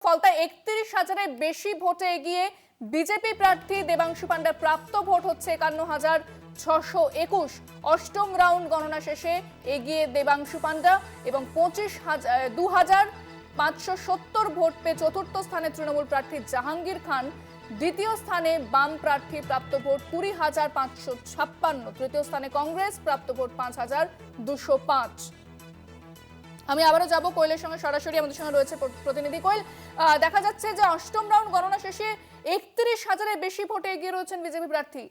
ফলতা 31,000-এর বেশি ভোটে এগিয়ে বিজেপি প্রার্থী দেবাংশু পান্ডার প্রাপ্ত ভোট হচ্ছে 51,621। অষ্টম রাউন্ড গণনা শেষে এগিয়ে দেবাংশু পান্ডা এবং 2,570 ভোট পেয়ে চতুর্থ স্থানে তৃণমূল প্রার্থী জাহাঙ্গীর খান। দ্বিতীয় স্থানে বাম প্রার্থী প্রাপ্ত ভোট 20,556। তৃতীয় স্থানে কংগ্রেস প্রাপ্ত ভোট 5,205। আমি আবারও যাব কোয়েলের সঙ্গে সরাসরি। আমাদের সঙ্গে রয়েছে প্রতিনিধি কোয়েল। দেখা যাচ্ছে যে অষ্টম রাউন্ড গণনা শেষে 31,000-এর বেশি ভোটে এগিয়ে রয়েছেন বিজেপি প্রার্থী।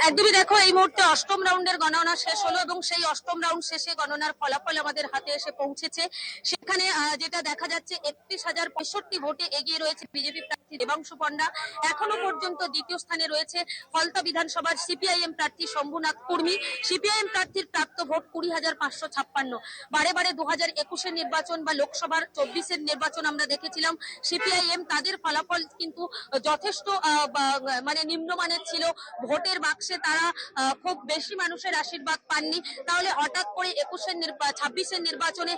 একদমই দেখো, এই মুহূর্তে অষ্টম রাউন্ডের গণনা শেষ হলো এবং সেই অষ্টম রাউন্ড শেষে গণনার ফলাফল আমাদের হাতে এসে পৌঁছেছে। সেখানে যেটা দেখা যাচ্ছে 31,065 ভোটে এগিয়ে রয়েছে বিজেপি প্রার্থী দেবাংশু পান্ডা। এখনো পর্যন্ত দ্বিতীয় স্থানে রয়েছে ফলতা বিধানসভার সিপিআইএম প্রার্থী শম্ভুনাথ কুর্মী। সিপিআইএম প্রার্থীর প্রাপ্ত ভোট 20,556। বারে বারে 2021-এর নির্বাচন বা লোকসভার 24-এর নির্বাচন আমরা দেখেছিলাম সিপিআইএম তাদের ফলাফল কিন্তু যথেষ্ট মানে নিম্নমানের ছিল। ভোটের বাক্সে তারা খুব বেশি মানুষের আশীর্বাদ পাননি। তাহলে হঠাৎ করে 26-এর নির্বাচনে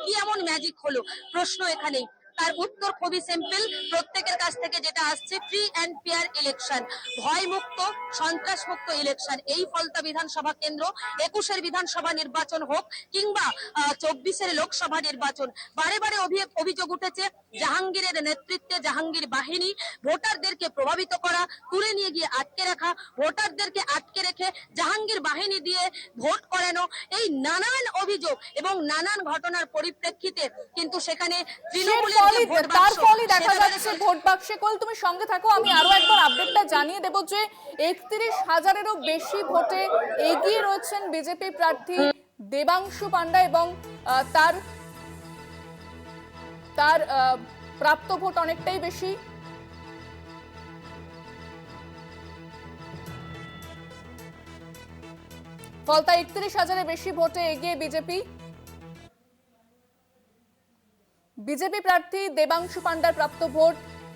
কি এমন ম্যাজিক হলো, প্রশ্ন এখানেই। তার উত্তর খুবই সিম্পল, প্রত্যেকের কাছ থেকে যেটা আসছে, ফ্রি অ্যান্ড ফেয়ার ইলেকশন, ভয় মুক্ত সন্ত্রাস মুক্ত ইলেকশন। এই ফলতা বিধানসভা কেন্দ্র 21-এর বিধানসভা নির্বাচন হোক কিংবা 24-এর লোকসভা নির্বাচন, বারে বারে অভিযোগ উঠেছে জাহাঙ্গীরের নেতৃত্বে জাহাঙ্গীর বাহিনী ভোটারদেরকে প্রভাবিত করা, তুলে নিয়ে গিয়ে আটকে রাখা, ভোটারদেরকে আটকে রেখে জাহাঙ্গীর বাহিনী দিয়ে ভোট করানো, এই নানান অভিযোগ এবং নানান ঘটনার পরিপ্রেক্ষিতে কিন্তু সেখানে তার ফলই দেখা যাচ্ছে ভোট বাক্সে। কোল তুমি সঙ্গে থাকো, আমি আরো একবার আপডেটটা জানিয়ে দেব যে 31,000-এরও বেশি ভোটে এগিয়ে রয়েছেন বিজেপি প্রার্থী দেবাংশু পান্ডা এবং তার প্রাপ্ত ভোট অনেকটাই বেশি। ফলতা 31,000-এর বেশি ভোটে এগিয়ে বিজেপি প্রার্থী দেবাংশু পান্ডার প্রাপ্ত ভোট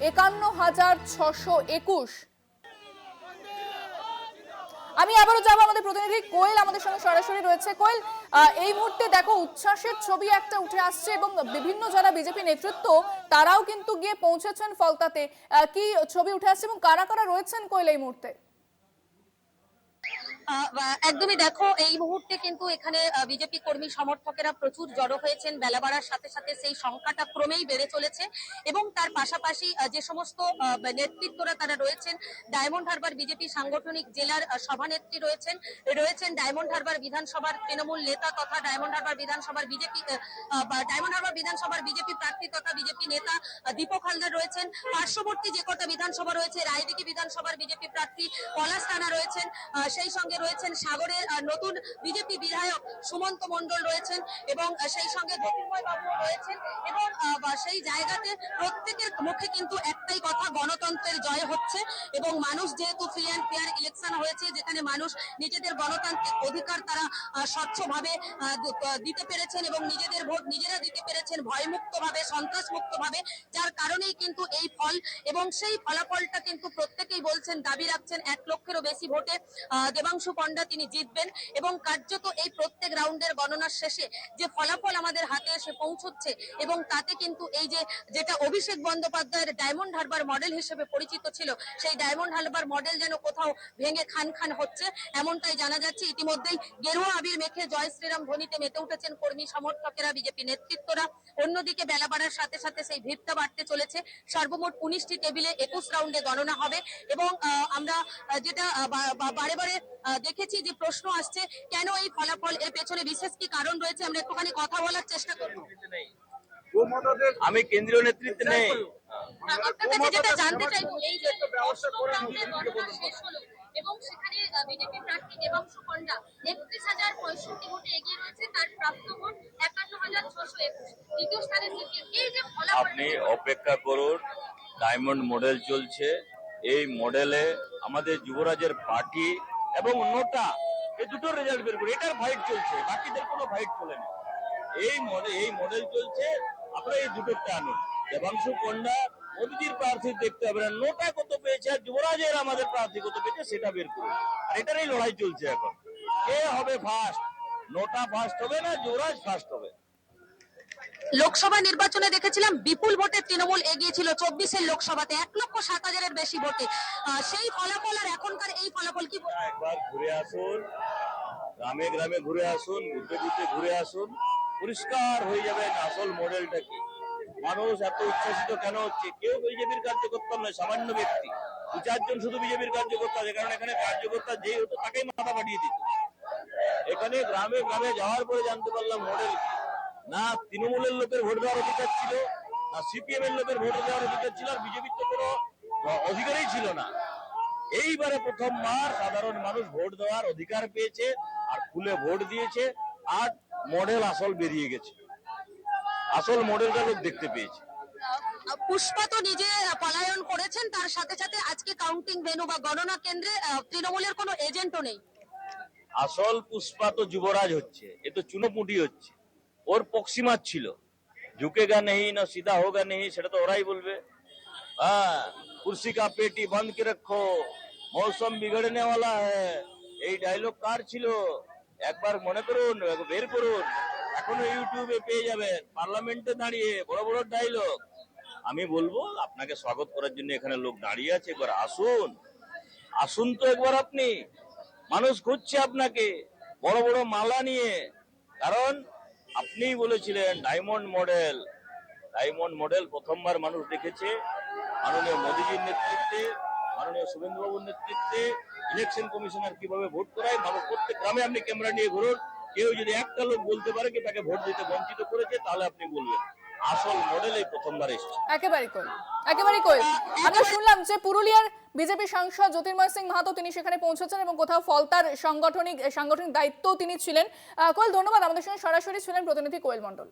51,621। আমি আবারও যাবো আমাদের প্রতিনিধি কোয়েল আমাদের সঙ্গে সরাসরি রয়েছে। কোয়েল, এই মুহূর্তে দেখো উচ্ছ্বাসের ছবি একটা উঠে আসছে এবং বিভিন্ন যারা বিজেপি নেতৃত্ব তারাও কিন্তু গিয়ে পৌঁছেছেন ফলতাতে। কি ছবি উঠে আসছে এবং কারা কারা রয়েছেন কোয়েল এই মুহূর্তে? একদমই দেখো, এই মুহূর্তে কিন্তু এখানে বিজেপি কর্মী সমর্থকেরা প্রচুর জড়ো হয়েছেন। বেলা বাড়ার সাথে সাথে সেই সংখ্যাটা ক্রমেই বেড়ে চলেছে এবং তার পাশাপাশি যে সমস্ত নেতৃত্বরা তারা রয়েছেন, ডায়মন্ড হারবার বিজেপি সাংগঠনিক জেলার সভানেত্রী রয়েছেন ডায়মন্ড হারবার বিধানসভার তৃণমূল নেতা তথা ডায়মন্ড হারবার বিধানসভার বিজেপি প্রার্থী তথা বিজেপি নেতা দীপক হালদার রয়েছেন। পার্শ্ববর্তী যে কটা বিধানসভা রয়েছে, রায়দিঘি বিধানসভার বিজেপি প্রার্থী পলাশ রানা রয়েছেন, সেই সঙ্গে রয়েছেন সাগরের নতুন বিজেপি বিধায়ক সুমন্ত মণ্ডল রয়েছেন এবং সেই সঙ্গে জ্যোতির্ময় বাবু রয়েছেন। এবং সেই জায়গাতে প্রত্যেকের মুখে কিন্তু একটাই কথা, গণতন্ত্রের জয় হচ্ছে এবং মানুষ যেহেতু ফ্রি অ্যান্ড ফেয়ার ইলেকশন হয়েছে, যেখানে মানুষ নিজেদের গণতান্ত্রিক অধিকার তারা স্বচ্ছভাবে দিতে পেরেছেন এবং নিজেদের ভোট নিজেরা দিতে পেরেছেন ভয়মুক্ত ভাবে, সন্ত্রাস মুক্ত ভাবে, যার কারণেই কিন্তু এই ফল এবং সেই ফলাফলটা কিন্তু প্রত্যেকেই বলছেন, দাবি রাখছেন 1 লক্ষেরও বেশি ভোটে দেবাংশু পান্ডা তিনি জিতবেন। এবং কার্যত এই প্রত্যেক রাউন্ডের গণনার শেষে যে ফলাফল আমাদের হাতে এসে পৌঁছচ্ছে এবং তাতে কিন্তু এই যেটা অভিষেক বন্দ্যোপাধ্যায়ের ডায়মন্ড হারবার মডেল হিসেবে পরিচিত ছিল, সেই ডায়মন্ড হারবার মডেল যেন কোথাও ভেঙে খান খান হচ্ছে, এমনটাই জানা যাচ্ছে। ইতিমধ্যেই গেরুয়া আবির মেখে জয় শ্রীরাম ধ্বনিতে মেতে উঠেছেন কর্মী সমর্থকেরা, বিজেপি নেতৃত্বরা। অন্যদিকে বেলা বাড়ার সাথে সাথে সেই ভিড়টা বাড়তে চলেছে। সর্বমোট 19টি টেবিলে 21 রাউন্ডে গণনা হবে এবং আমরা যেটা বারে বারে দেখেছি যে প্রশ্ন আসছে কেন এই ফলাফল, এর পেছনে বিশেষ কি কারণ রয়েছে, আমরা একটুখানি কথা বলার চেষ্টা করব। আমি কেন্দ্রীয় নেতৃত্বে নেই। আপনার কাছে যেটা জানতে চাইবো, এই যে অষ্টম রাউন্ডে গণনা শেষ হলো এবং সেখানে বিজেপি প্রার্থী দেবাংশু পান্ডা 31,065 ভোটে এগিয়ে রয়েছে, তার প্রাপ্ত ভোট 51,621। দ্বিতীয় স্থানে এই যে ফলাফল, আপনি অপেক্ষা করুন, ডায়মন্ড মডেল চলছে। এই মডেলে আমাদের যুবরাজের পার্টি এবং নোটা, এই দুটো রেজাল্ট বের করে এটার ফাইট চলছে, বাকিদের কোনো ফাইট চলেনি। এই মডেল চলছে, আপনারা এই দুটোটা আনুন। দেবাংশু পান্ডা মোদীজির প্রার্থী দেখতে হবে না, নোটা কত পেয়েছে আর যুবরাজের আমাদের প্রার্থী কত পেয়েছে সেটা বের করুন। আর এটারই লড়াই চলছে এখন, কে হবে ফার্স্ট, নোটা ফার্স্ট হবে না যুবরাজ ফার্স্ট হবে। লোকসভা নির্বাচনে দেখেছিলাম বিপুল ভোটে তৃণমূল এগিয়ে ছিল 24-এর লোকসভাতে 1,07,000-এর বেশি ভোটে। সেই ফলাফল আর এখনকার এই ফলাফল কি বলবেন? একবার ঘুরে আসুন, গ্রামে গ্রামে ঘুরে আসুন, বুথে বুথে ঘুরে আসুন, পরিষ্কার হয়ে যাবে আসল মডেলটা কি। মানুষ এত উচ্ছ্বসিত কেন হচ্ছে? কেউ বিজেপির কার্যকর্তা নয়, সামান্য ব্যক্তি, 2-4 জন শুধু বিজেপির কার্যকর্তা আছে, কারণ এখানে কার্যকর্তা যেই হতো তাকেই মাথা পাঠিয়ে দিত। এখানে গ্রামে গ্রামে যাওয়ার পরে জানতে পারলাম মডেল কি। না তৃণমূলের লোকের ভোট দেওয়ার অধিকার ছিল, না সিপিএম এর লোকের ভোট দেওয়ার অধিকার ছিল, আর বিজেপির তো কোনো অধিকারই ছিল না। এইবারে প্রথমবার সাধারণ মানুষ ভোট দেওয়ার অধিকার পেয়েছে, আর খুলে ভোট দিয়েছে, আর মডেল আসল বেরিয়ে গেছে, আসল মডেলটা লোক দেখতে পেয়েছে। পুষ্পা তো নিজে পলায়ন করেছেন, তার সাথে সাথে আজকে কাউন্টিং ভেন্যু বা গণনা কেন্দ্রে তৃণমূলের কোনো এজেন্টও নেই। আসল পুষ্পা তো যুবরাজ হচ্ছে, এ তো চুনোপুটি হচ্ছে। ওর পক্সিমার ছিল, ঝুঁকেগা নেই না সিধা হোগা নেই, সেটা তো ওরাই বলবে। হ্যাঁ, কুর্সি কা পেটি বন্ধ কে রাখো, মৌসুম বিগড়নে ওয়ালা হ্যায়, এই ডায়লগ কার ছিল? একবার মনে করুন, বের করুন, এখনো ইউটিউবে পেয়ে যাবেন। পার্লামেন্টে দাঁড়িয়ে বড় বড় ডায়লগ। আমি বলবো আপনাকে স্বাগত করার জন্য এখানে লোক দাঁড়িয়ে আছে, একবার আসুন, আসুন তো একবার আপনি। মানুষ খুঁজছে আপনাকে বড় বড় মালা নিয়ে, কারণ আপনিই বলেছিলেন ডায়মন্ড মডেল। ডায়মন্ড মডেল প্রথমবার মানুষ দেখেছে মাননীয় মোদীজির নেতৃত্বে, মাননীয় শুভেন্দুবাবুর নেতৃত্বে। ইলেকশন কমিশনার কিভাবে ভোট করায়, মানুষ প্রত্যেক গ্রামে আপনি ক্যামেরা নিয়ে ঘুরুন, কেউ যদি একটা লোক বলতে পারে কি তাকে ভোট দিতে বঞ্চিত করেছে, তাহলে আপনি বলবেন আসল মডেল এই প্রথমবার এসেছে। একেবারেই কই, একেবারেই কই। আমরা শুনলাম যে পুরুলিয়ার বিজেপি সাংসদ জ্যোতির্ময় সিং মাহাতো তিনি সেখানে পৌঁছেছেন এবং কোথাও ফলতার সাংগঠনিক দায়িত্ব তিনি ছিলেন। কোয়েল, ধন্যবাদ, আমাদের সঙ্গে সরাসরি ছিলেন প্রতিনিধি কোয়েল মণ্ডল।